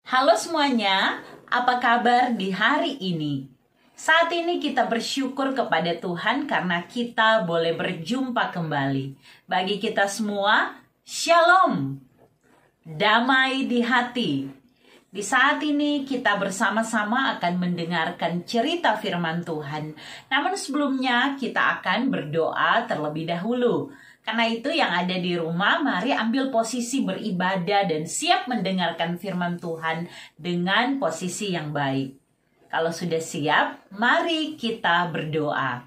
Halo semuanya, apa kabar di hari ini? Saat ini kita bersyukur kepada Tuhan karena kita boleh berjumpa kembali. Bagi kita semua, Shalom, damai di hati. Di saat ini kita bersama-sama akan mendengarkan cerita firman Tuhan. Namun sebelumnya kita akan berdoa terlebih dahulu. Karena itu yang ada di rumah, mari ambil posisi beribadah dan siap mendengarkan firman Tuhan dengan posisi yang baik. Kalau sudah siap, mari kita berdoa.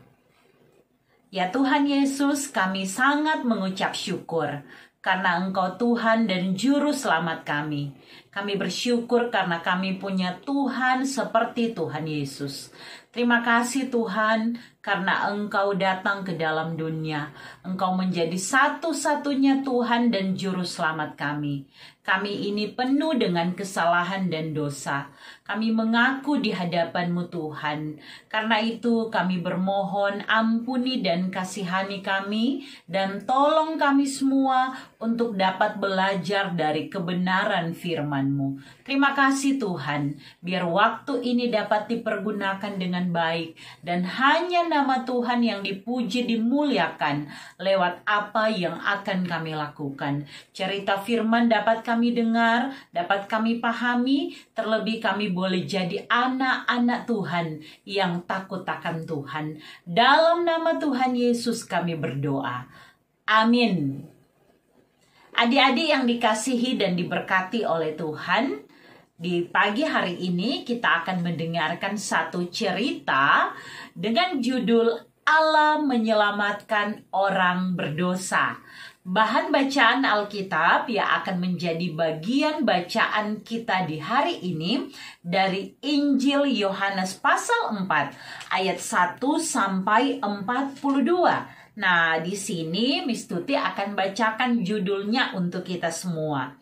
Ya Tuhan Yesus, kami sangat mengucap syukur karena Engkau Tuhan dan Juru Selamat kami. Kami bersyukur karena kami punya Tuhan seperti Tuhan Yesus. Terima kasih Tuhan karena Engkau datang ke dalam dunia. Engkau menjadi satu-satunya Tuhan dan Juru Selamat kami. Kami ini penuh dengan kesalahan dan dosa. Kami mengaku di hadapan-Mu Tuhan. Karena itu kami bermohon ampuni dan kasihani kami. Dan tolong kami semua untuk dapat belajar dari kebenaran firman-Mu. Terima kasih Tuhan. Biar waktu ini dapat dipergunakan dengan baik. Dan hanya nama Tuhan yang dipuji dimuliakan lewat apa yang akan kami lakukan. Cerita firman dapat kami dengar, dapat kami pahami, terlebih kami boleh jadi anak-anak Tuhan yang takut akan Tuhan. Dalam nama Tuhan Yesus kami berdoa. Amin. Adik-adik yang dikasihi dan diberkati oleh Tuhan, di pagi hari ini kita akan mendengarkan satu cerita dengan judul Allah menyelamatkan orang berdosa. Bahan bacaan Alkitab yang akan menjadi bagian bacaan kita di hari ini dari Injil Yohanes pasal 4 ayat 1 sampai 42. Nah, di sini Miss Tuti akan bacakan judulnya untuk kita semua.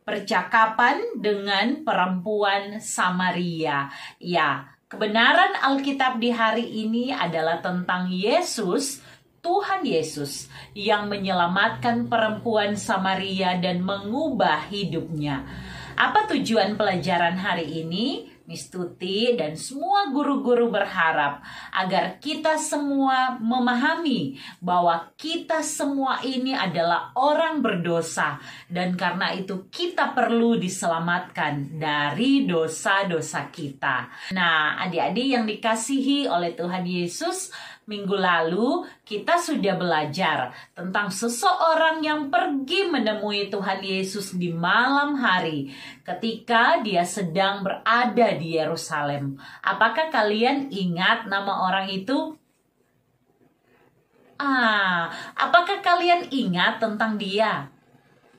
Percakapan dengan perempuan Samaria. Ya, kebenaran Alkitab di hari ini adalah tentang Yesus, Tuhan Yesus, yang menyelamatkan perempuan Samaria dan mengubah hidupnya. Apa tujuan pelajaran hari ini? Miss Tuti dan semua guru-guru berharap agar kita semua memahami bahwa kita semua ini adalah orang berdosa dan karena itu kita perlu diselamatkan dari dosa-dosa kita. Nah, adik-adik yang dikasihi oleh Tuhan Yesus, minggu lalu kita sudah belajar tentang seseorang yang pergi menemui Tuhan Yesus di malam hari ketika dia sedang berada di Yerusalem. Apakah kalian ingat nama orang itu? Apakah kalian ingat tentang dia?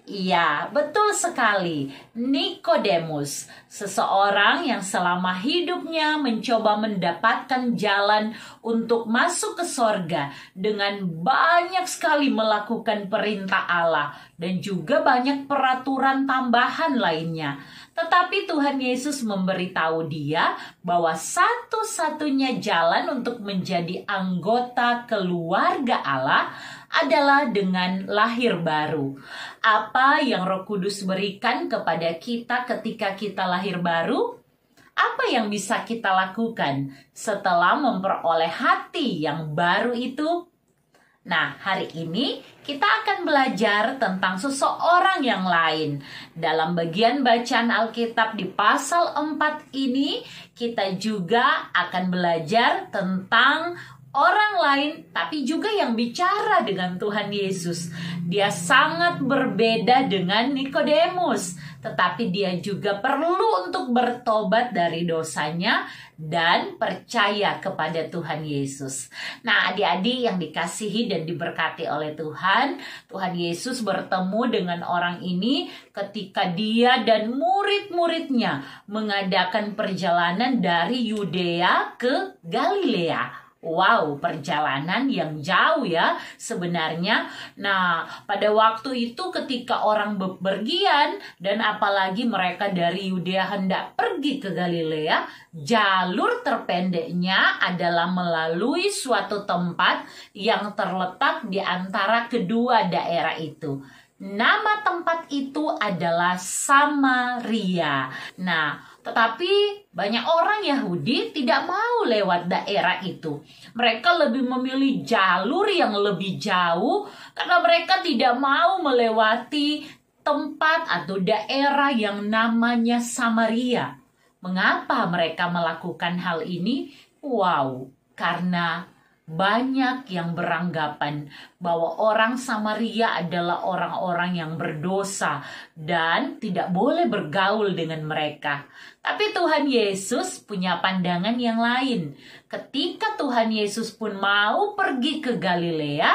Iya, betul sekali. Nikodemus, seseorang yang selama hidupnya mencoba mendapatkan jalan untuk masuk ke sorga dengan banyak sekali melakukan perintah Allah dan juga banyak peraturan tambahan lainnya. Tetapi Tuhan Yesus memberitahu dia bahwa satu-satunya jalan untuk menjadi anggota keluarga Allah adalah dengan lahir baru. Apa yang Roh Kudus berikan kepada kita ketika kita lahir baru? Apa yang bisa kita lakukan setelah memperoleh hati yang baru itu? Nah, hari ini kita akan belajar tentang seseorang yang lain. Dalam bagian bacaan Alkitab di pasal 4 ini, kita juga akan belajar tentang orang lain, tapi juga yang bicara dengan Tuhan Yesus. Dia sangat berbeda dengan Nikodemus, tetapi dia juga perlu untuk bertobat dari dosanya dan percaya kepada Tuhan Yesus. Nah, adik-adik yang dikasihi dan diberkati oleh Tuhan, Tuhan Yesus bertemu dengan orang ini ketika dia dan murid-muridnya mengadakan perjalanan dari Yudea ke Galilea. Wow, perjalanan yang jauh ya sebenarnya. Nah, pada waktu itu ketika orang bepergian dan apalagi mereka dari Yudea hendak pergi ke Galilea, jalur terpendeknya adalah melalui suatu tempat yang terletak di antara kedua daerah itu. Nama tempat itu adalah Samaria. Nah, tetapi banyak orang Yahudi tidak mau lewat daerah itu. Mereka lebih memilih jalur yang lebih jauh karena mereka tidak mau melewati tempat atau daerah yang namanya Samaria. Mengapa mereka melakukan hal ini? Wow, karena banyak yang beranggapan bahwa orang Samaria adalah orang-orang yang berdosa dan tidak boleh bergaul dengan mereka. Tapi Tuhan Yesus punya pandangan yang lain. Ketika Tuhan Yesus pun mau pergi ke Galilea,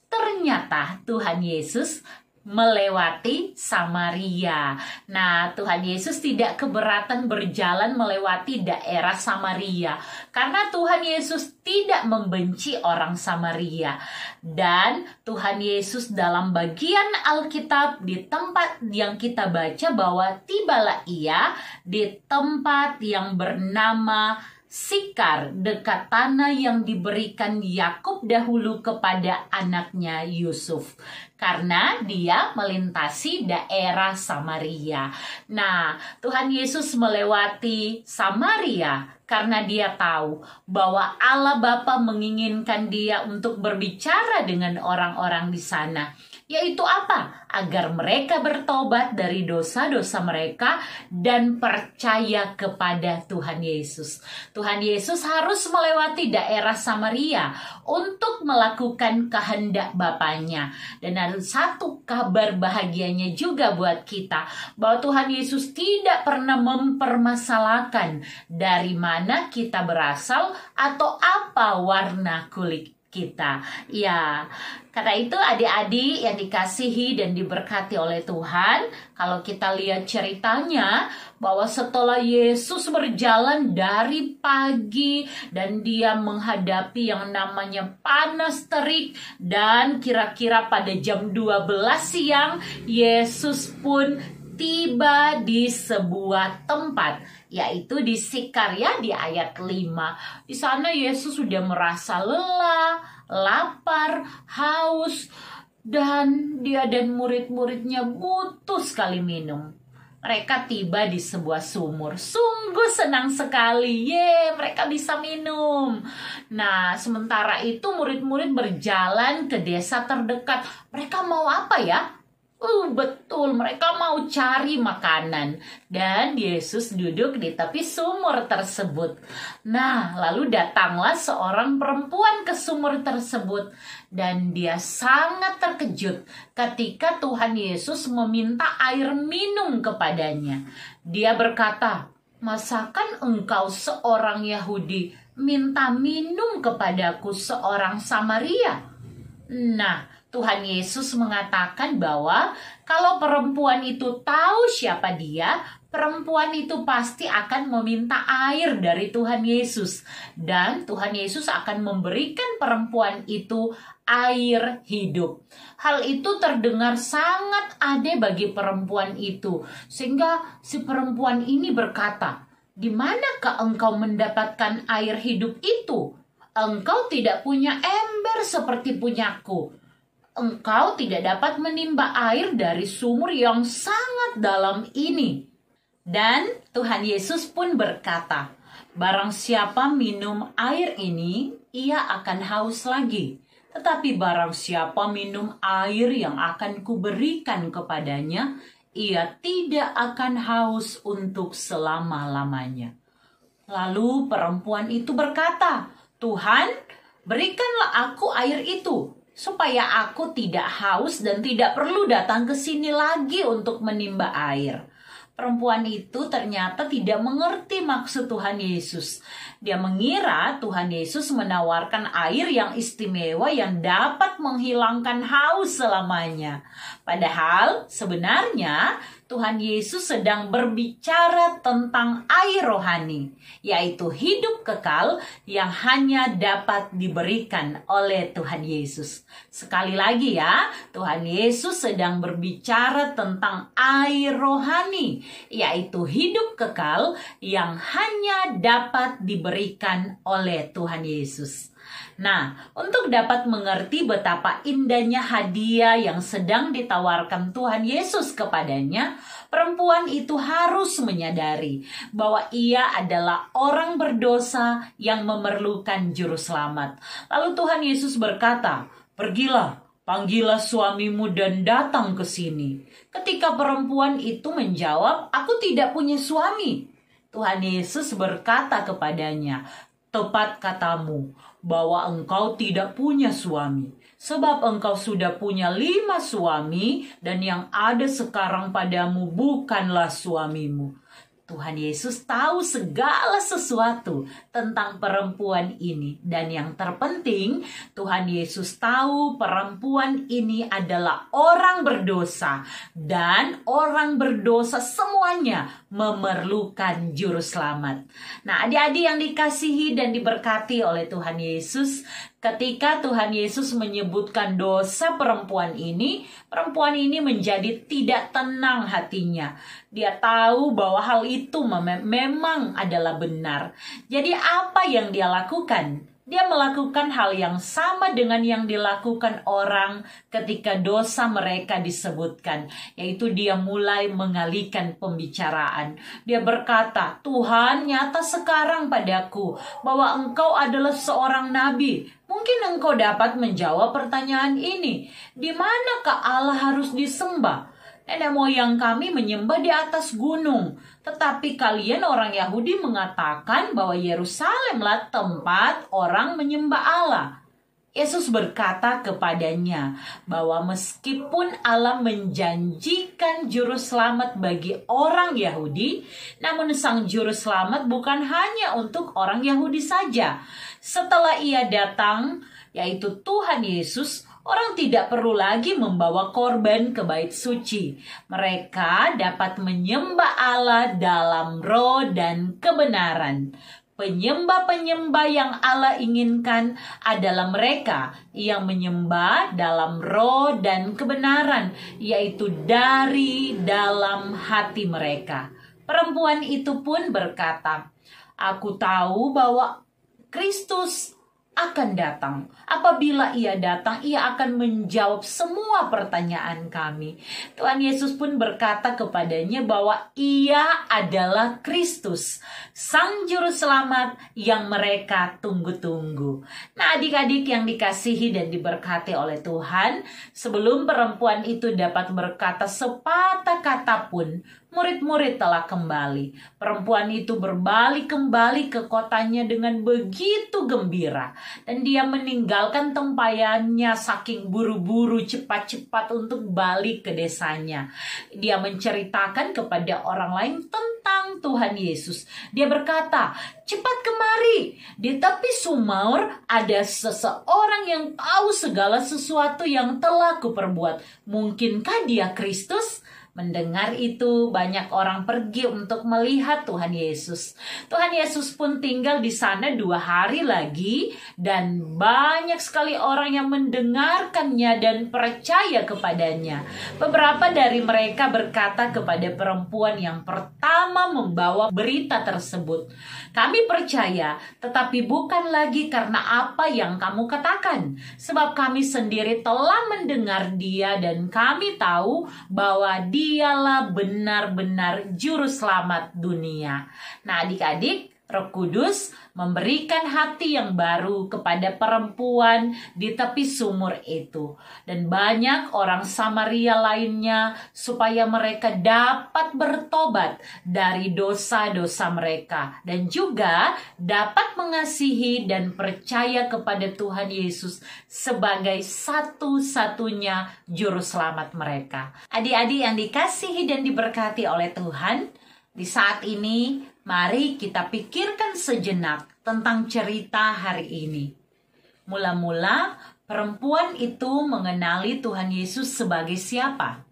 ternyata Tuhan Yesus melewati Samaria. Nah, Tuhan Yesus tidak keberatan berjalan melewati daerah Samaria karena Tuhan Yesus tidak membenci orang Samaria. Dan Tuhan Yesus dalam bagian Alkitab di tempat yang kita baca bahwa tibalah ia di tempat yang bernama Sikar, dekat tanah yang diberikan Yakub dahulu kepada anaknya Yusuf, karena dia melintasi daerah Samaria. Nah, Tuhan Yesus melewati Samaria karena dia tahu bahwa Allah Bapa menginginkan dia untuk berbicara dengan orang-orang di sana. Yaitu apa? Agar mereka bertobat dari dosa-dosa mereka dan percaya kepada Tuhan Yesus. Tuhan Yesus harus melewati daerah Samaria untuk melakukan kehendak Bapanya. Dan ada satu kabar bahagianya juga buat kita, bahwa Tuhan Yesus tidak pernah mempermasalahkan dari mana kita berasal atau apa warna kulit kita. Ya, karena itu adik-adik yang dikasihi dan diberkati oleh Tuhan, kalau kita lihat ceritanya bahwa setelah Yesus berjalan dari pagi dan dia menghadapi yang namanya panas terik, dan kira-kira pada jam 12 siang Yesus pun tiba di sebuah tempat, yaitu di Sikar, ya, di ayat 5. Di sana Yesus sudah merasa lelah, lapar, haus, dan dia dan murid-muridnya butuh sekali minum. Mereka tiba di sebuah sumur. Sungguh senang sekali. Mereka bisa minum. Nah, sementara itu murid-murid berjalan ke desa terdekat. Mereka mau apa ya? Betul, mereka mau cari makanan. Dan Yesus duduk di tepi sumur tersebut. Nah, lalu datanglah seorang perempuan ke sumur tersebut. Dan dia sangat terkejut ketika Tuhan Yesus meminta air minum kepadanya. Dia berkata, "Masakan engkau seorang Yahudi minta minum kepadaku seorang Samaria?" Nah, Tuhan Yesus mengatakan bahwa kalau perempuan itu tahu siapa dia, perempuan itu pasti akan meminta air dari Tuhan Yesus. Dan Tuhan Yesus akan memberikan perempuan itu air hidup. Hal itu terdengar sangat aneh bagi perempuan itu. Sehingga si perempuan ini berkata, "Di manakah engkau mendapatkan air hidup itu? Engkau tidak punya ember seperti punyaku. Engkau tidak dapat menimba air dari sumur yang sangat dalam ini." Dan Tuhan Yesus pun berkata, "Barang siapa minum air ini, ia akan haus lagi. Tetapi barang siapa minum air yang akan kuberikan kepadanya, ia tidak akan haus untuk selama-lamanya." Lalu perempuan itu berkata, "Tuhan, berikanlah aku air itu, supaya aku tidak haus dan tidak perlu datang ke sini lagi untuk menimba air." Perempuan itu ternyata tidak mengerti maksud Tuhan Yesus. Dia mengira Tuhan Yesus menawarkan air yang istimewa yang dapat menghilangkan haus selamanya. Padahal sebenarnya Tuhan Yesus sedang berbicara tentang air rohani, yaitu hidup kekal yang hanya dapat diberikan oleh Tuhan Yesus. Sekali lagi ya, Tuhan Yesus sedang berbicara tentang air rohani, yaitu hidup kekal yang hanya dapat diberikan oleh Tuhan Yesus. Nah, untuk dapat mengerti betapa indahnya hadiah yang sedang ditawarkan Tuhan Yesus kepadanya, perempuan itu harus menyadari bahwa ia adalah orang berdosa yang memerlukan juru selamat. Lalu Tuhan Yesus berkata, "Pergilah, panggillah suamimu dan datang ke sini." Ketika perempuan itu menjawab, "Aku tidak punya suami." Tuhan Yesus berkata kepadanya, "Tepat katamu bahwa engkau tidak punya suami. Sebab engkau sudah punya 5 suami dan yang ada sekarang padamu bukanlah suamimu." Tuhan Yesus tahu segala sesuatu tentang perempuan ini. Dan yang terpenting, Tuhan Yesus tahu perempuan ini adalah orang berdosa. Dan orang berdosa semuanya memerlukan juru selamat. Nah, adik-adik yang dikasihi dan diberkati oleh Tuhan Yesus, ketika Tuhan Yesus menyebutkan dosa perempuan ini menjadi tidak tenang hatinya. Dia tahu bahwa hal itu memang adalah benar. Jadi apa yang dia lakukan? Dia melakukan hal yang sama dengan yang dilakukan orang ketika dosa mereka disebutkan, yaitu dia mulai mengalihkan pembicaraan. Dia berkata, "Tuhan, nyata sekarang padaku bahwa engkau adalah seorang nabi. Mungkin engkau dapat menjawab pertanyaan ini. Di manakah Allah harus disembah? Nenek moyang kami menyembah di atas gunung. Tetapi kalian orang Yahudi mengatakan bahwa Yerusalemlah tempat orang menyembah Allah." Yesus berkata kepadanya bahwa meskipun Allah menjanjikan juru selamat bagi orang Yahudi, namun sang juru selamat bukan hanya untuk orang Yahudi saja. Setelah ia datang, yaitu Tuhan Yesus, orang tidak perlu lagi membawa korban ke bait suci. Mereka dapat menyembah Allah dalam roh dan kebenaran. Penyembah-penyembah yang Allah inginkan adalah mereka yang menyembah dalam roh dan kebenaran, yaitu dari dalam hati mereka. Perempuan itu pun berkata, "Aku tahu bahwa Kristus akan datang. Apabila ia datang, ia akan menjawab semua pertanyaan kami." Tuhan Yesus pun berkata kepadanya bahwa ia adalah Kristus, Sang Juru Selamat yang mereka tunggu-tunggu. Nah, adik-adik yang dikasihi dan diberkati oleh Tuhan, sebelum perempuan itu dapat berkata sepatah kata pun, murid-murid telah kembali. Perempuan itu berbalik kembali ke kotanya dengan begitu gembira. Dan dia meninggalkan tempayannya saking buru-buru cepat-cepat untuk balik ke desanya. Dia menceritakan kepada orang lain tentang Tuhan Yesus. Dia berkata, "Cepat kemari. Di tepi sumur ada seseorang yang tahu segala sesuatu yang telah kuperbuat. Mungkinkah dia Kristus?" Mendengar itu, banyak orang pergi untuk melihat Tuhan Yesus. Tuhan Yesus pun tinggal di sana 2 hari lagi, dan banyak sekali orang yang mendengarkannya dan percaya kepadanya. Beberapa dari mereka berkata kepada perempuan yang pertama membawa berita tersebut, "Kami percaya, tetapi bukan lagi karena apa yang kamu katakan, sebab kami sendiri telah mendengar dia dan kami tahu bahwa dialah benar-benar juru selamat dunia." Nah, adik-adik, Roh Kudus memberikan hati yang baru kepada perempuan di tepi sumur itu, dan banyak orang Samaria lainnya, supaya mereka dapat bertobat dari dosa-dosa mereka dan juga dapat mengasihi dan percaya kepada Tuhan Yesus sebagai satu-satunya juru selamat mereka. Adik-adik yang dikasihi dan diberkati oleh Tuhan, di saat ini mari kita pikirkan sejenak tentang cerita hari ini. Mula-mula perempuan itu mengenali Tuhan Yesus sebagai siapa?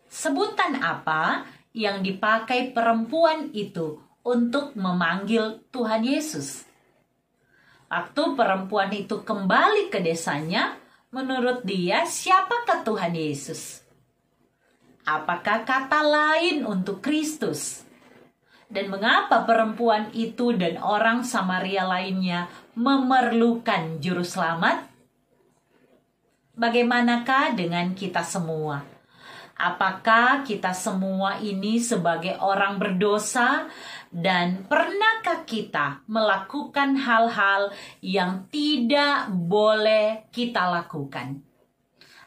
Sebutan apa yang dipakai perempuan itu untuk memanggil Tuhan Yesus? Waktu perempuan itu kembali ke desanya, menurut dia siapakah Tuhan Yesus? Apakah kata lain untuk Kristus? Dan mengapa perempuan itu dan orang Samaria lainnya memerlukan juru selamat? Bagaimanakah dengan kita semua? Apakah kita semua ini sebagai orang berdosa, dan pernahkah kita melakukan hal-hal yang tidak boleh kita lakukan?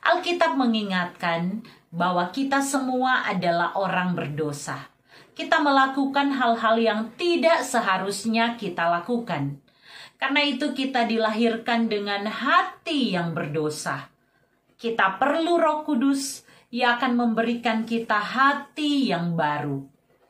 Alkitab mengingatkan bahwa kita semua adalah orang berdosa. Kita melakukan hal-hal yang tidak seharusnya kita lakukan. Karena itu kita dilahirkan dengan hati yang berdosa. Kita perlu Roh Kudus yang akan memberikan kita hati yang baru.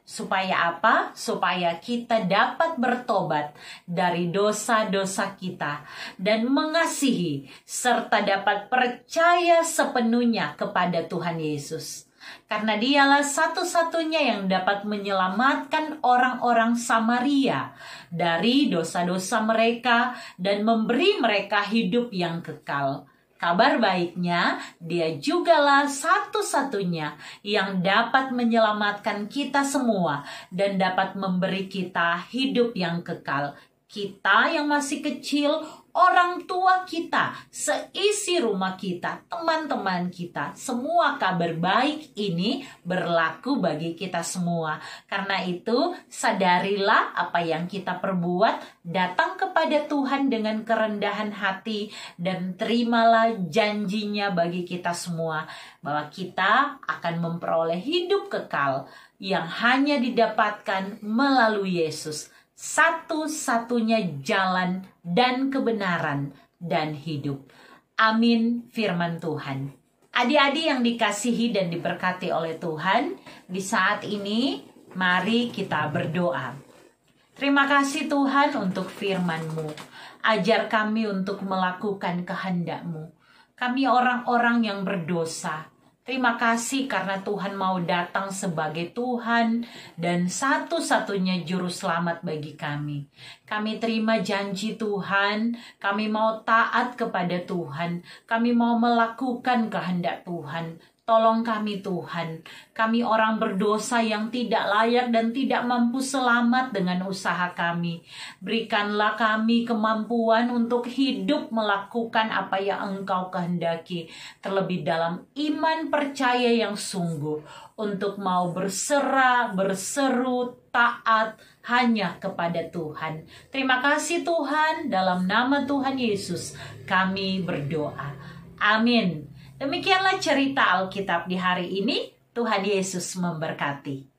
Supaya apa? Supaya kita dapat bertobat dari dosa-dosa kita dan mengasihi serta dapat percaya sepenuhnya kepada Tuhan Yesus. Karena dialah satu-satunya yang dapat menyelamatkan orang-orang Samaria dari dosa-dosa mereka dan memberi mereka hidup yang kekal. Kabar baiknya, dia jugalah satu-satunya yang dapat menyelamatkan kita semua dan dapat memberi kita hidup yang kekal. Kita yang masih kecil, orang tua kita, seisi rumah kita, teman-teman kita, semua kabar baik ini berlaku bagi kita semua. Karena itu, sadarilah apa yang kita perbuat, datang kepada Tuhan dengan kerendahan hati, dan terimalah janjinya bagi kita semua, bahwa kita akan memperoleh hidup kekal yang hanya didapatkan melalui Yesus. Satu-satunya jalan dan kebenaran dan hidup. Amin firman Tuhan. Adik-adik yang dikasihi dan diberkati oleh Tuhan, di saat ini mari kita berdoa. Terima kasih Tuhan untuk firman-Mu. Ajar kami untuk melakukan kehendak-Mu. Kami orang-orang yang berdosa. Terima kasih karena Tuhan mau datang sebagai Tuhan dan satu-satunya juru selamat bagi kami. Kami terima janji Tuhan, kami mau taat kepada Tuhan, kami mau melakukan kehendak Tuhan. Tolong kami Tuhan, kami orang berdosa yang tidak layak dan tidak mampu selamat dengan usaha kami. Berikanlah kami kemampuan untuk hidup melakukan apa yang Engkau kehendaki. Terlebih dalam iman percaya yang sungguh, untuk mau berserah, berseru, taat hanya kepada Tuhan. Terima kasih Tuhan, dalam nama Tuhan Yesus kami berdoa. Amin. Demikianlah cerita Alkitab di hari ini. Tuhan Yesus memberkati.